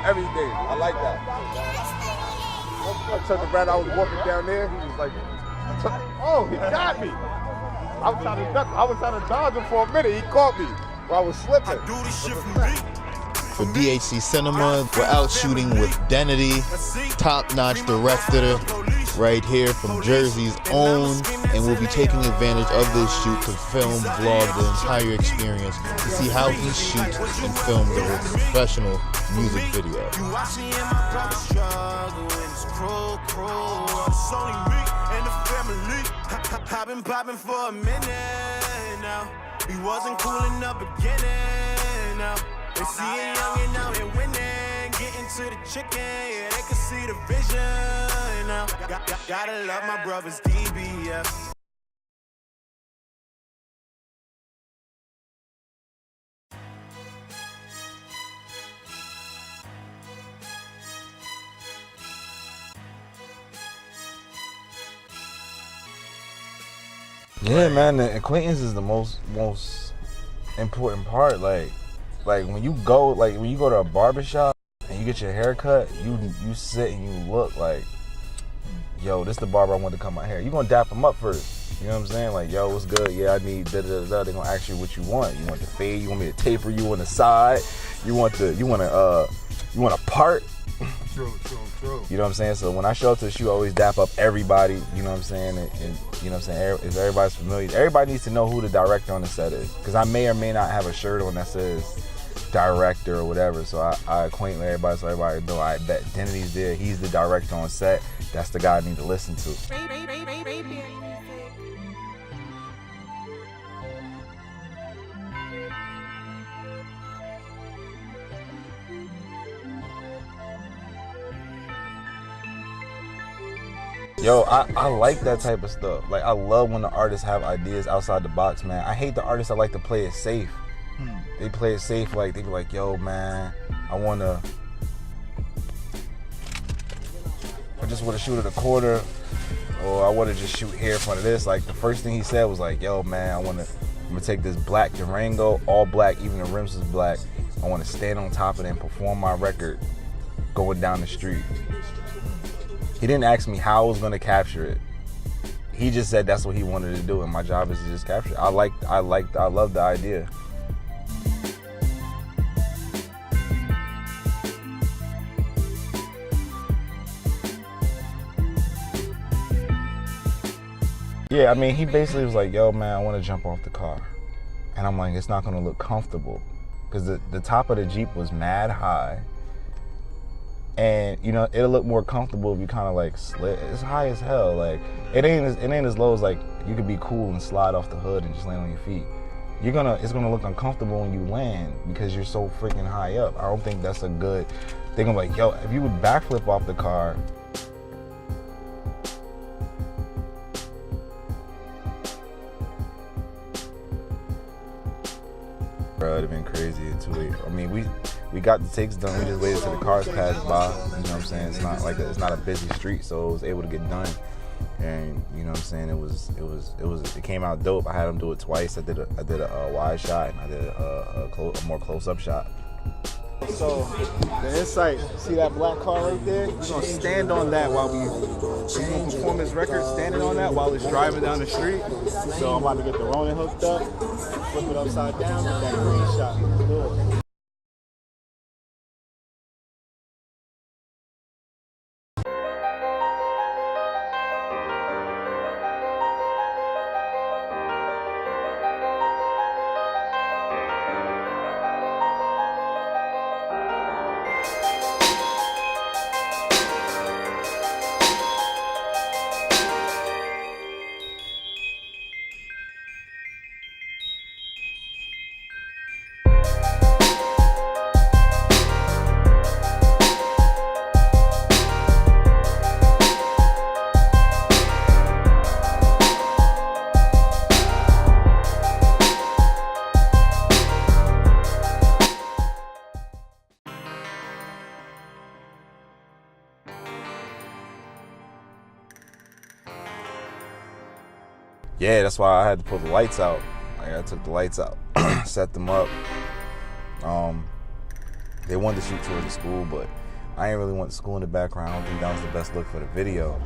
everything. I like that. I turned around, I was walking down there, he was like, oh, he got me. I was trying to dodge him for a minute. He caught me while I was slipping. For DHC Cinema, we're out shooting with Denity, top-notch director, right here from Jersey's own, and we'll be taking advantage of this shoot to film, vlog the entire experience to see how he shoots and films a professional music video. I've been popping for a minute now. We wasn't cool in the beginning now. They see it young and out and winning, getting to the chicken, yeah, they can see the vision now. Gotta love my brothers, DBF. Yeah, man, the acquaintance is the most important part. Like when you go to a barbershop and you get your hair cut, you sit and you look like, yo, this the barber I want to cut my hair. You gonna dap them up first. You know what I'm saying? Like, yo, what's good? Yeah, I need da da da. They gonna ask you what you want. You want the fade? You want me to taper you on the side? You want a part? True. You know what I'm saying? So when I show up to the shoot, I always dap up everybody, you know what I'm saying? And you know what I'm saying? If everybody's familiar, everybody needs to know who the director on the set is. Because I may or may not have a shirt on that says director or whatever. So I acquaint with everybody so everybody know I bet Denity's there. He's the director on set. That's the guy I need to listen to. Yo, I like that type of stuff. Like, I love when the artists have ideas outside the box, man. I hate the artists that like to play it safe. They play it safe, like, they be like, yo, man, I just want to shoot at a quarter, or I want to just shoot here in front of this. Like, the first thing he said was like, yo, man, I'm gonna take this black Durango, all black, even the rims is black. I want to stand on top of it and perform my record going down the street. He didn't ask me how I was gonna capture it. He just said that's what he wanted to do, and my job is to just capture it. I love the idea. Yeah, I mean, he basically was like, yo, man, I want to jump off the car. And I'm like, it's not gonna look comfortable. Because the top of the Jeep was mad high. And you know, it'll look more comfortable if you kind of like slid. It's high as hell. Like it ain't as low as like you could be cool and slide off the hood and just land on your feet. It's gonna look uncomfortable when you land because you're so freaking high up. I don't think that's a good thing. I'm like, yo, if you would backflip off the car. Bro, it'd have been crazy in 2 weeks. I mean, we got the takes done. We just waited till the cars passed by. You know what I'm saying? It's not a busy street, so it was able to get done. And you know what I'm saying? It came out dope. I had them do it twice. I did a wide shot and I did a more close-up shot. So the insight, see that black car right there? We're gonna stand on that while we're gonna perform this record, standing on that while it's driving down the street. So I'm about to get the Ronin hooked up, flip it upside down, get that green shot. Let's do it. Yeah, that's why I had to pull the lights out. Like, I took the lights out, set them up. They wanted to shoot towards the school, but I ain't really want the school in the background. I don't think that was the best look for the video.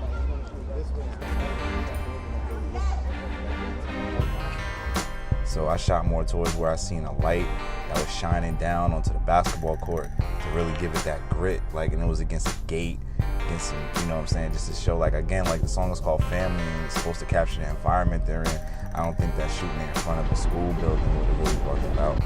So I shot more towards where I seen a light that was shining down onto the basketball court to really give it that grit, like, and it was against a gate, against some, you know what I'm saying, just to show, like, again, like the song is called Family and it's supposed to capture the environment they're in. I don't think that shooting it in front of a school building would have really brought that out.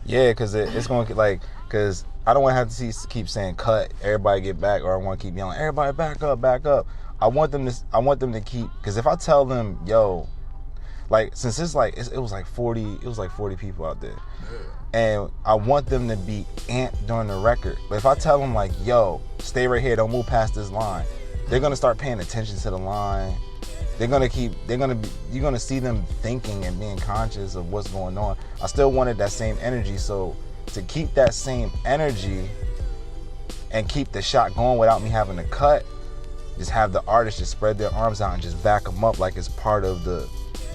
Yeah, because it's going to, like, because I don't want to have to keep saying cut, everybody get back, or I want to keep yelling, everybody back up, back up. I want them to keep, because if I tell them, yo, like, since it's like, it was like 40 people out there. And I want them to be amped during the record. But if I tell them, like, yo, stay right here, don't move past this line, they're going to start paying attention to the line. You're gonna see them thinking and being conscious of what's going on. I still wanted that same energy, so to keep that same energy and keep the shot going without me having to cut, just have the artist just spread their arms out and just back them up like it's part of the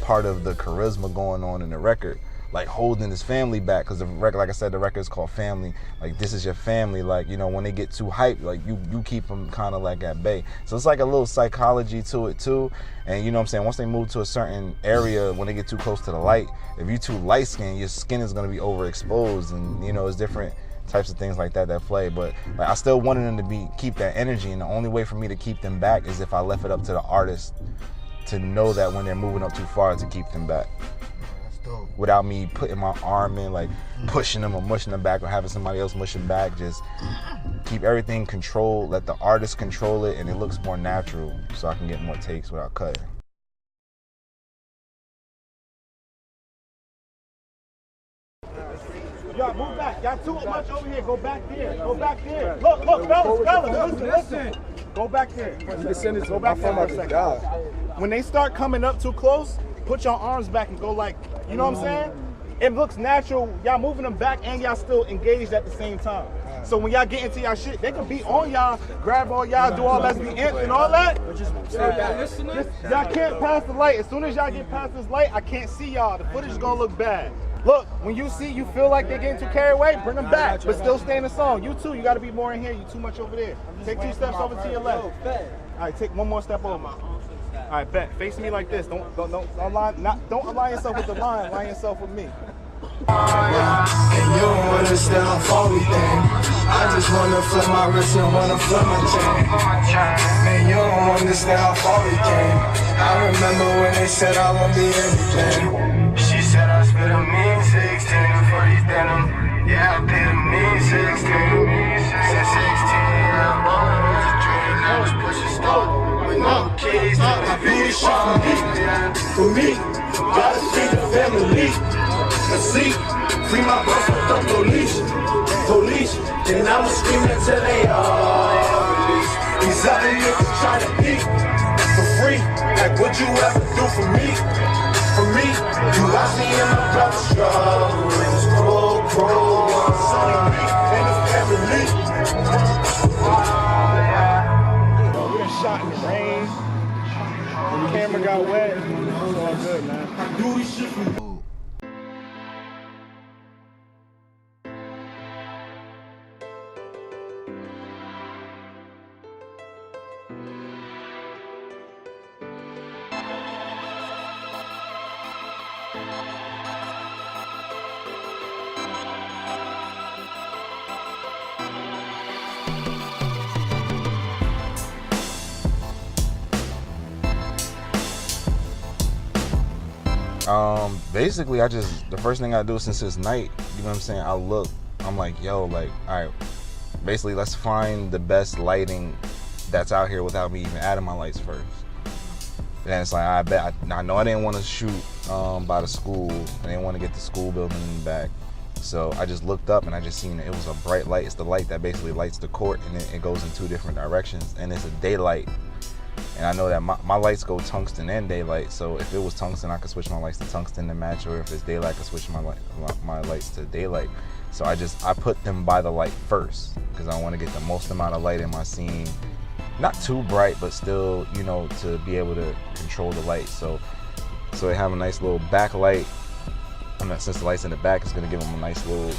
charisma going on in the record, like holding his family back, because the record, like I said, the record is called Family. Like, this is your family. Like, you know, when they get too hyped, like you keep them kind of like at bay. So it's like a little psychology to it too. And you know what I'm saying, once they move to a certain area, when they get too close to the light, if you're too light skinned, your skin is going to be overexposed, and you know, it's different types of things like that play. But like, I still wanted them to keep that energy, and the only way for me to keep them back is if I left it up to the artist to know that when they're moving up too far, to keep them back. Without me putting my arm in, like pushing them or mushing them back, or having somebody else mush them back. Just keep everything controlled, let the artist control it, and it looks more natural, so I can get more takes without cutting. Y'all move back. Y'all too much over here. Go back there. Go back there. Look, fellas, listen. Go back there. You can send it. Go back there for a second. When they start coming up too close, put your arms back and go like, you know what I'm saying? It looks natural. Y'all moving them back and y'all still engaged at the same time. So when y'all get into y'all shit, they can be on y'all, grab on y'all, do all that, be amped and all that. Y'all can't pass the light. As soon as y'all get past this light, I can't see y'all. The footage is gonna look bad. Look, when you feel like they're getting too carried away, bring them back, but still stay in the song. You too, you gotta be more in here. You too much over there. Take 2 steps over to your left. All right, take 1 more step over. All right, bet. Face me like this. Don't align yourself with the line. Align yourself with me. And you don't understand how far we came. I just wanna flip my wrist and wanna flip my chain. Man, you don't understand how far we came. I remember when they said I won't be anything. She said I spit a mean 16 for these denim. Yeah, I paid a mean 16. Since 16, I'm rolling with a dream. I was pushing start with no keys. I do this shit for me. Gotta feed the family. Asleep, free my bus from the police, and I'ma scream until they all release. These other niggas try to eat for free, like what you ever do for me? You watch me and my brother struggle, it's crow, it's only me and the family. We done shot in the rain, the camera got wet, it's all good, man. I do this shit for you. Basically, the first thing I do since it's night, you know what I'm saying, I'm like, yo, like, all right, basically, let's find the best lighting that's out here without me even adding my lights first. And it's like, I know I didn't want to shoot by the school. I didn't want to get the school building in the back. So I just looked up and I just seen it was a bright light. It's the light that basically lights the court, and it goes in 2 different directions, and it's a daylight. And I know that my lights go tungsten and daylight, so if it was tungsten, I could switch my lights to tungsten to match, or if it's daylight, I could switch my lights to daylight. So I put them by the light first because I want to get the most amount of light in my scene. Not too bright, but still, you know, to be able to control the light. So they have a nice little backlight. Since the light's in the back, it's gonna give them a nice little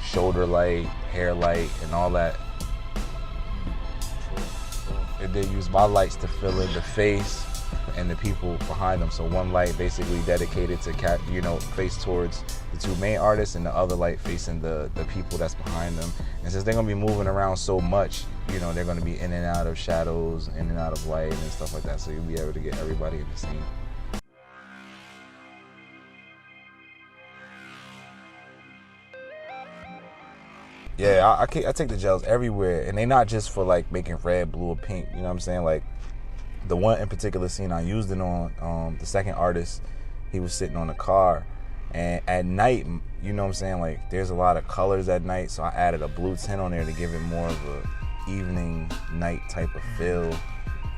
shoulder light, hair light, and all that. And they use my lights to fill in the face and the people behind them. So one light basically dedicated to, you know, face towards the two main artists, and the other light facing the people that's behind them. And since they're gonna be moving around so much, you know, they're gonna be in and out of shadows, in and out of light and stuff like that. So you'll be able to get everybody in the scene. Yeah, I take the gels everywhere, and they not just for like making red, blue, or pink. You know what I'm saying? Like the one in particular scene I used it on, the second artist, he was sitting on a car, and at night, you know what I'm saying? Like there's a lot of colors at night, so I added a blue tint on there to give it more of a evening, night type of feel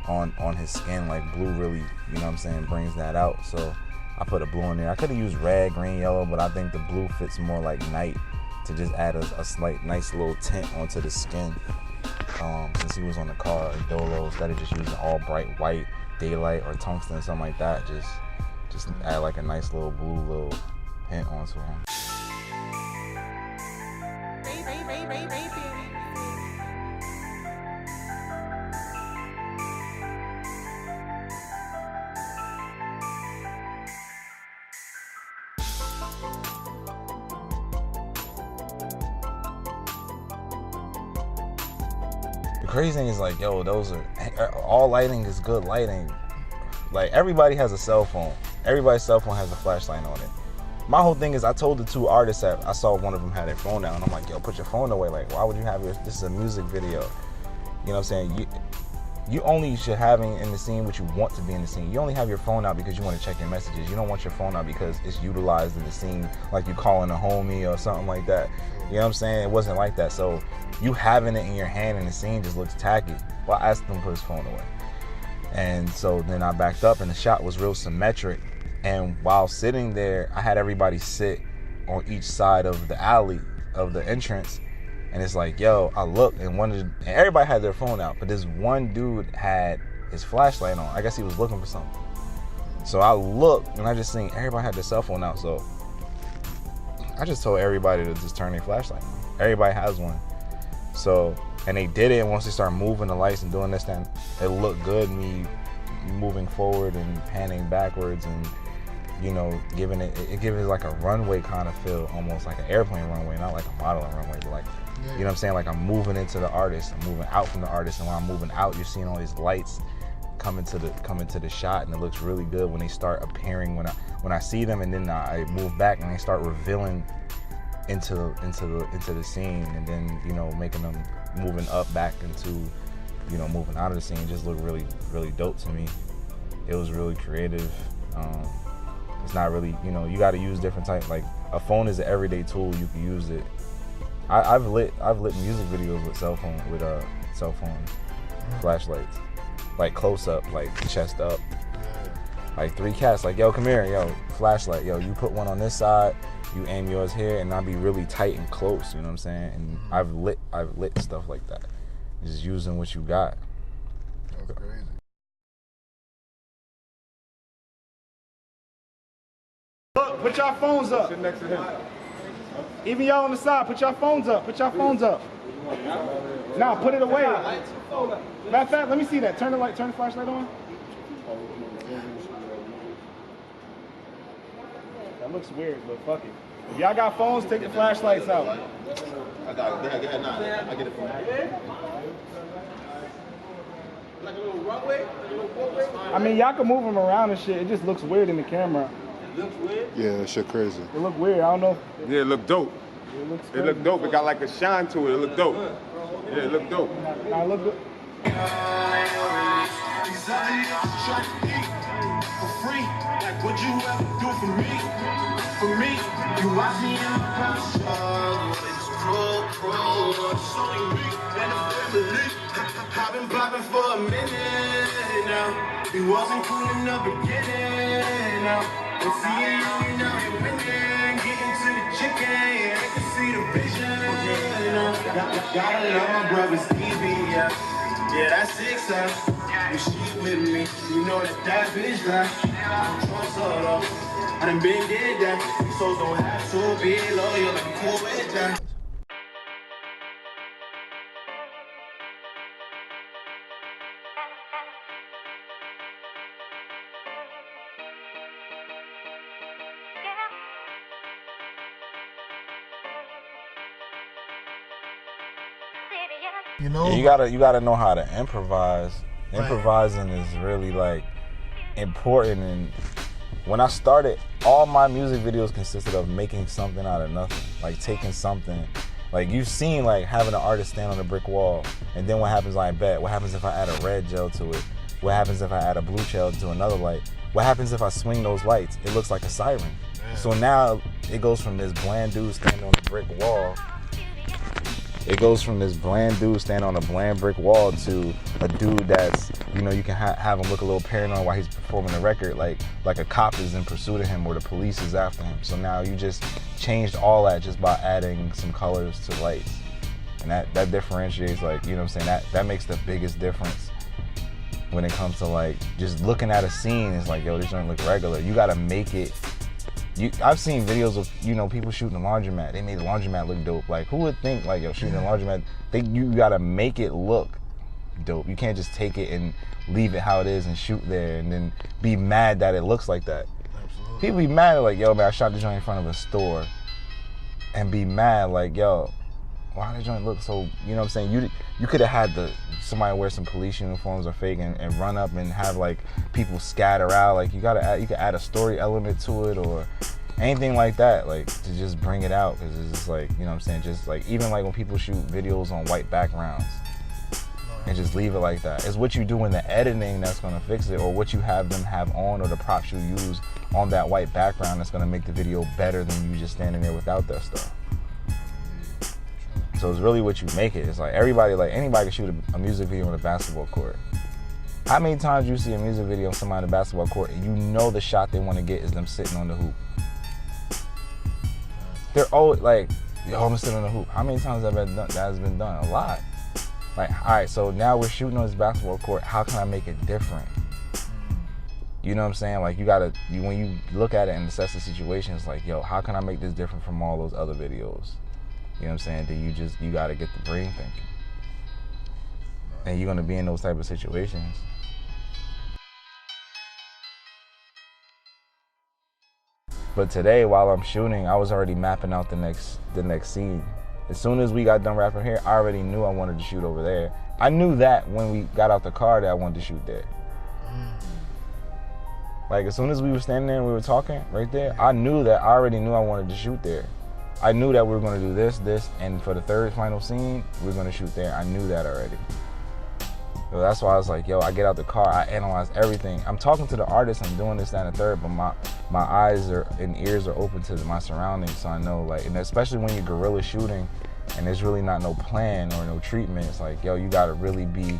on his skin. Like blue really, you know what I'm saying, brings that out. So I put a blue in there. I could have used red, green, yellow, but I think the blue fits more like night, to just add a slight, nice little tint onto the skin. Since he was on the car in Dolo, instead of just using all bright white, daylight, or tungsten, something like that, just add like a nice little blue little hint onto him. The crazy thing is like, yo, all lighting is good lighting. Like everybody has a cell phone. Everybody's cell phone has a flashlight on it. My whole thing is I told the two artists that I saw one of them had their phone out, and I'm like, yo, put your phone away. Like, why would you have this is a music video. You know what I'm saying? You only should have in the scene what you want to be in the scene. You only have your phone out because you want to check your messages. You don't want your phone out because it's utilized in the scene, like you calling a homie or something like that. You know what I'm saying? It wasn't like that. So you having it in your hand in the scene just looks tacky. Well, I asked him to put his phone away. And so then I backed up, and the shot was real symmetric. And while sitting there, I had everybody sit on each side of the alley of the entrance. And it's like, yo, I looked, and everybody had their phone out, but this one dude had his flashlight on. I guess he was looking for something. So I looked, and I just seen everybody had their cell phone out. So I just told everybody to just turn their flashlight on. Everybody has one. So, and they did it, and once they started moving the lights and doing this, then it looked good, me moving forward and panning backwards, and you know, giving it like a runway kind of feel, almost like an airplane runway, not like a modeling runway, but like, you know what I'm saying? Like I'm moving into the artist, I'm moving out from the artist, and when I'm moving out, you're seeing all these lights come into the shot, and it looks really good when they start appearing. When I see them, and then I move back, and they start revealing into the scene, and then you know, making them moving up back into, you know, moving out of the scene, just look really, really dope to me. It was really creative. It's not really, you know, you got to use different types. Like a phone is an everyday tool. You can use it. I've lit music videos with cell phone flashlights, like close up, like chest up, like 3 cats. Like, yo, come here, yo, flashlight, yo, you put one on this side, you aim yours here, and I'll be really tight and close. You know what I'm saying? And I've lit stuff like that. Just using what you got. That's crazy. Look, put your phones up. Sit next to him. Even y'all on the side, put your phones up. Put your phones up. Nah, put it away. Matter of fact, let me see that. Turn the flashlight on. That looks weird, but fuck it. If y'all got phones, take the flashlights out. I got it. I get it from you. Like a little runway? I mean, y'all can move them around and shit. It just looks weird in the camera. It looks weird? Yeah, that shit crazy. It look weird. I don't know. Yeah, it look dope. It look dope. It got like a shine to it. It look dope. Yeah, it look dope. Nah, it look good. For free, like would you ever do for me? For me, you watch me in my passion. It's pro, it's only me and the family. I've been popping for a minute now. We wasn't cool in the beginning now. But seeing you now and winning, getting to to the chicken, yeah, they can see the vision. Gotta love my brother Stevie, yeah. Yeah, that's 6 You she with me, you know that bitch like trust her though. I done been dead that, so don't have to be loyal, like cool with that. You know, you gotta know how to improvise. Right. Improvising is really like important. And when I started, all my music videos consisted of making something out of nothing, like taking something. Like you've seen, like having an artist stand on a brick wall, and then what happens? I bet. What happens if I add a red gel to it? What happens if I add a blue gel to another light? What happens if I swing those lights? It looks like a siren. Man. So now it goes from this bland dude standing on a brick wall. It goes from this bland dude standing on a bland brick wall to a dude that's, you know, you can have him look a little paranoid while he's performing the record, like a cop is in pursuit of him or the police is after him. So now you just changed all that just by adding some colors to lights. And that differentiates, like, you know what I'm saying? That makes the biggest difference when it comes to like just looking at a scene. It's like, yo, this doesn't look regular. You gotta make it. I've seen videos of, you know, people shooting a laundromat. They made the laundromat look dope. Like, who would think, like, yo, shooting a laundromat? You gotta make it look dope. You can't just take it and leave it how it is and shoot there and then be mad that it looks like that. Absolutely. People be mad like, yo, man, I shot the joint in front of a store, and be mad like, yo, why the joint look so, you know what I'm saying? You could have had somebody wear some police uniforms or fake and run up and have like people scatter out. Like you could add a story element to it or anything like that, like to just bring it out, because it's just like, you know what I'm saying, just like even like when people shoot videos on white backgrounds and just leave it like that. It's what you do in the editing that's gonna fix it, or what you have them have on, or the props you use on that white background that's gonna make the video better than you just standing there without that stuff. So it's really what you make it. It's like anybody can shoot a music video on a basketball court. How many times you see a music video of somebody on a basketball court and you know the shot they want to get is them sitting on the hoop? They're always like, yo, I'm sitting on the hoop. How many times that has been done? A lot. Like, all right, so now we're shooting on this basketball court. How can I make it different? You know what I'm saying? Like when you look at it and assess the situation, it's like, yo, how can I make this different from all those other videos? You know what I'm saying? Then you gotta get the brain thinking. And you're gonna be in those type of situations. But today, while I'm shooting, I was already mapping out the next scene. As soon as we got done rapping here, I already knew I wanted to shoot over there. I knew that when we got out the car that I wanted to shoot there. Like as soon as we were standing there and we were talking right there, I already knew I wanted to shoot there. I knew that we were going to do this, and for the third final scene, we were going to shoot there. I knew that already. So that's why I was like, yo, I get out the car, I analyze everything. I'm talking to the artist, I'm doing this, that, and the third, but my eyes and ears are open to my surroundings, so I know, like, and especially when you're guerrilla shooting, and there's really not no plan or no treatment, it's like, yo, you got to really be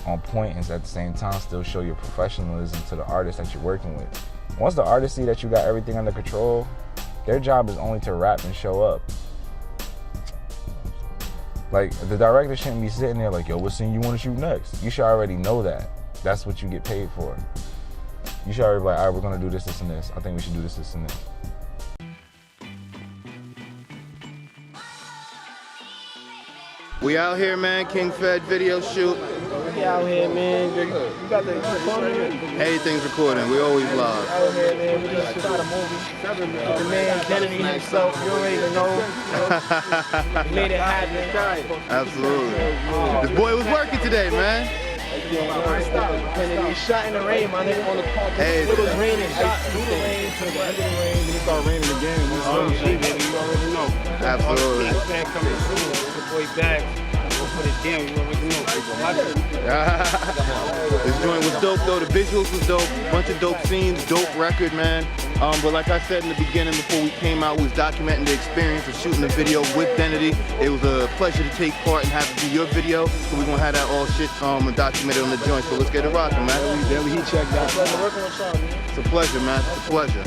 on point, and at the same time still show your professionalism to the artist that you're working with. Once the artist see that you got everything under control, their job is only to rap and show up. Like, the director shouldn't be sitting there like, yo, what scene you want to shoot next? You should already know that. That's what you get paid for. You should already be like, all right, we're going to do this, this, and this. I think we should do this, this, and this. We out here, man. King Fed video shoot. We out here, man. You got the recording? Everything's recording. We always live. Out here, man. We just shot a movie. The man, Kennedy himself. You already know. He made it happen. Absolutely. This boy was working today, man. He shot in the rain, my nigga, on the car. Hey, it was raining. Shot through the rain to the end of the rain. Then it started raining again. Baby, you already know. Absolutely. Fan coming soon. Your boy back. We'll put it down. You already know. This joint was dope, though. The visuals was dope. Bunch of dope scenes, dope record, man. But like I said in the beginning, before we came out, we was documenting the experience of shooting the video with Denity. It was a pleasure to take part and have it be your video. So we're gonna have that all shit documented on the joint. So let's get it rocking, man. He checked out. It's a pleasure working with y'all, man. It's a pleasure, man. It's a pleasure.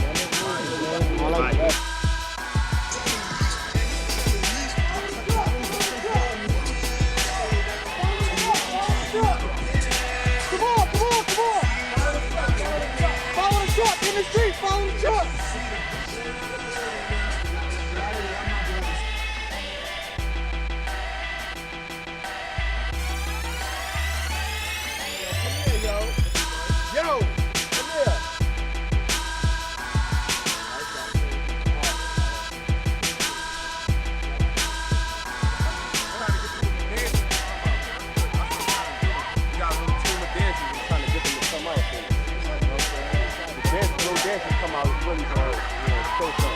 come out really hard, show something.